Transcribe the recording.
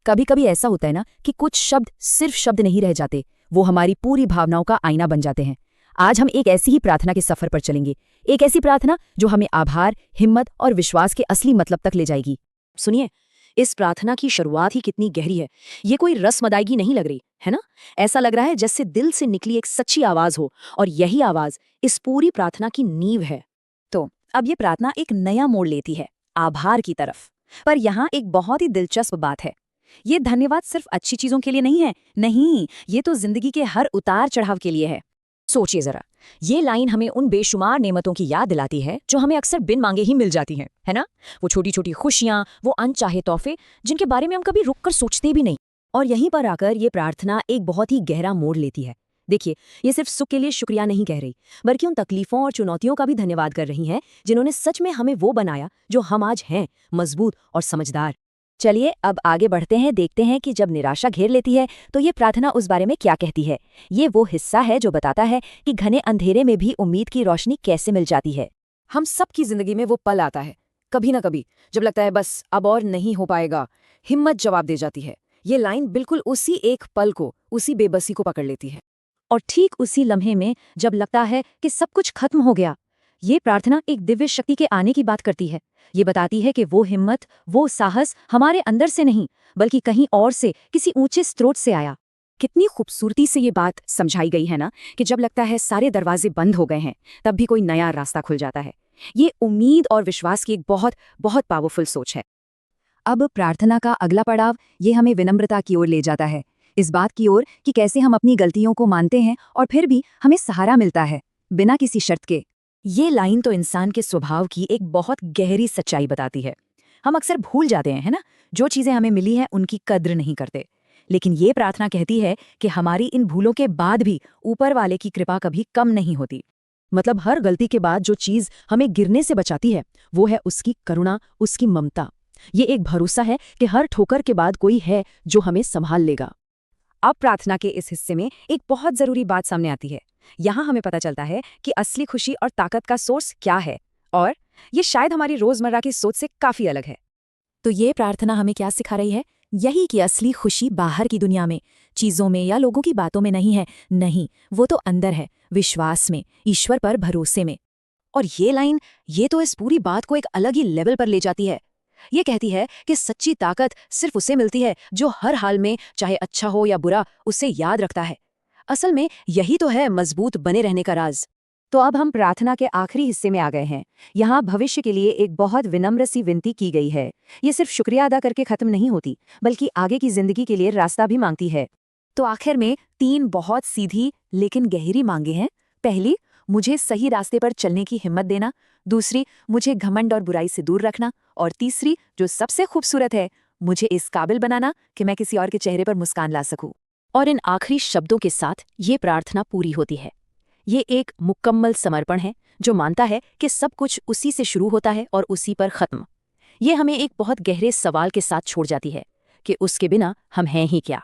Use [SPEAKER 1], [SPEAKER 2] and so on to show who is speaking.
[SPEAKER 1] कभी कभी ऐसा होता है ना कि कुछ शब्द सिर्फ शब्द नहीं रह जाते, वो हमारी पूरी भावनाओं का आईना बन जाते हैं। आज हम एक ऐसी ही प्रार्थना के सफर पर चलेंगे, एक ऐसी प्रार्थना जो हमें आभार, हिम्मत और विश्वास के असली मतलब तक ले जाएगी।
[SPEAKER 2] सुनिए, इस प्रार्थना की शुरुआत ही कितनी गहरी है। ये कोई रस्म-अदायगी नहीं लग रही, है ना? ऐसा लग रहा है जैसे दिल से निकली एक सच्ची आवाज हो, और यही आवाज इस पूरी प्रार्थना की नींव है।
[SPEAKER 1] तो अब ये प्रार्थना एक नया मोड़ लेती है, आभार की तरफ। पर यहाँ एक बहुत ही दिलचस्प बात है। ये धन्यवाद सिर्फ अच्छी चीजों के लिए नहीं है, नहीं, ये तो जिंदगी के हर उतार चढ़ाव के लिए है।
[SPEAKER 2] सोचिए जरा, ये लाइन हमें उन बेशुमार नेमतों की याद दिलाती है जो हमें अक्सर बिन मांगे ही मिल जाती हैं, है ना? वो छोटी छोटी खुशियां, वो अनचाहे तोहफे जिनके बारे में हम कभी रुककर सोचते भी नहीं। और यहीं पर आकर ये प्रार्थना एक बहुत ही गहरा मोड़ लेती है। देखिए, ये सिर्फ सुख के लिए शुक्रिया नहीं कह रही, बल्कि उन तकलीफों और चुनौतियों का भी धन्यवाद कर रही हैं जिन्होंने सच में हमें वो बनाया जो हम आज हैं, मजबूत और समझदार।
[SPEAKER 1] चलिए अब आगे बढ़ते हैं, देखते हैं कि जब निराशा घेर लेती है तो ये प्रार्थना उस बारे में क्या कहती है। ये वो हिस्सा है जो बताता है कि घने अंधेरे में भी उम्मीद की रोशनी कैसे मिल जाती है।
[SPEAKER 2] हम सबकी जिंदगी में वो पल आता है, कभी ना कभी, जब लगता है बस अब और नहीं हो पाएगा। हिम्मत जवाब दे जाती है। ये लाइन बिल्कुल उसी एक पल को, उसी बेबसी को पकड़ लेती है।
[SPEAKER 1] और ठीक उसी लम्हे में जब लगता है कि सब कुछ खत्म हो गया, ये प्रार्थना एक दिव्य शक्ति के आने की बात करती है। ये बताती है कि वो हिम्मत, वो साहस हमारे अंदर से नहीं, बल्कि कहीं और से, किसी ऊंचे स्रोत से आया। कितनी खूबसूरती से ये बात समझाई गई है ना, कि जब लगता है सारे दरवाजे बंद हो गए हैं, तब भी कोई नया रास्ता खुल जाता है। ये उम्मीद और विश्वास की एक बहुत बहुत पावरफुल सोच है। अब प्रार्थना का अगला पड़ाव ये हमें विनम्रता की ओर ले जाता है, इस बात की ओर कि कैसे हम अपनी गलतियों को मानते हैं और फिर भी हमें सहारा मिलता है, बिना किसी शर्त के। ये लाइन तो इंसान के स्वभाव की एक बहुत गहरी सच्चाई बताती है। हम अक्सर भूल जाते हैं, है ना? जो चीजें हमें मिली हैं उनकी कद्र नहीं करते। लेकिन ये प्रार्थना कहती है कि हमारी इन भूलों के बाद भी ऊपर वाले की कृपा कभी कम नहीं होती। मतलब हर गलती के बाद जो चीज हमें गिरने से बचाती है वो है उसकी करुणा, उसकी ममता। ये एक भरोसा है कि हर ठोकर के बाद कोई है जो हमें संभाल लेगा। अब प्रार्थना के इस हिस्से में एक बहुत जरूरी बात सामने आती है। यहाँ हमें पता चलता है कि असली खुशी और ताकत का सोर्स क्या है, और ये शायद हमारी रोजमर्रा की सोच से काफी अलग है। तो ये प्रार्थना हमें क्या सिखा रही है? यही कि असली खुशी बाहर की दुनिया में, चीजों में या लोगों की बातों में नहीं है। नहीं, वो तो अंदर है, विश्वास में, ईश्वर पर भरोसे में। और ये लाइन, ये तो इस पूरी बात को एक अलग ही लेवल पर ले जाती है। ये कहती है कि सच्ची ताकत सिर्फ उसे मिलती है जो हर हाल में, चाहे अच्छा हो या बुरा, उसे याद रखता है। असल में यही तो है मजबूत बने रहने का राज। तो अब हम प्रार्थना के आखिरी हिस्से में आ गए हैं। यहाँ भविष्य के लिए एक बहुत विनम्र सी विनती की गई है। ये सिर्फ शुक्रिया अदा करके खत्म नहीं होती, बल्कि आगे की जिंदगी के लिए रास्ता भी मांगती है। तो आखिर में 3 बहुत सीधी लेकिन गहरी मांगे हैं। पहली, मुझे सही रास्ते पर चलने की हिम्मत देना। दूसरी, मुझे घमंड और बुराई से दूर रखना। और तीसरी, जो सबसे खूबसूरत है, मुझे इस काबिल बनाना कि मैं किसी और के चेहरे पर मुस्कान ला सकूं। और इन आखिरी शब्दों के साथ ये प्रार्थना पूरी होती है। ये एक मुकम्मल समर्पण है जो मानता है कि सब कुछ उसी से शुरू होता है और उसी पर खत्म। ये हमें एक बहुत गहरे सवाल के साथ छोड़ जाती है कि उसके बिना हम हैं ही क्या।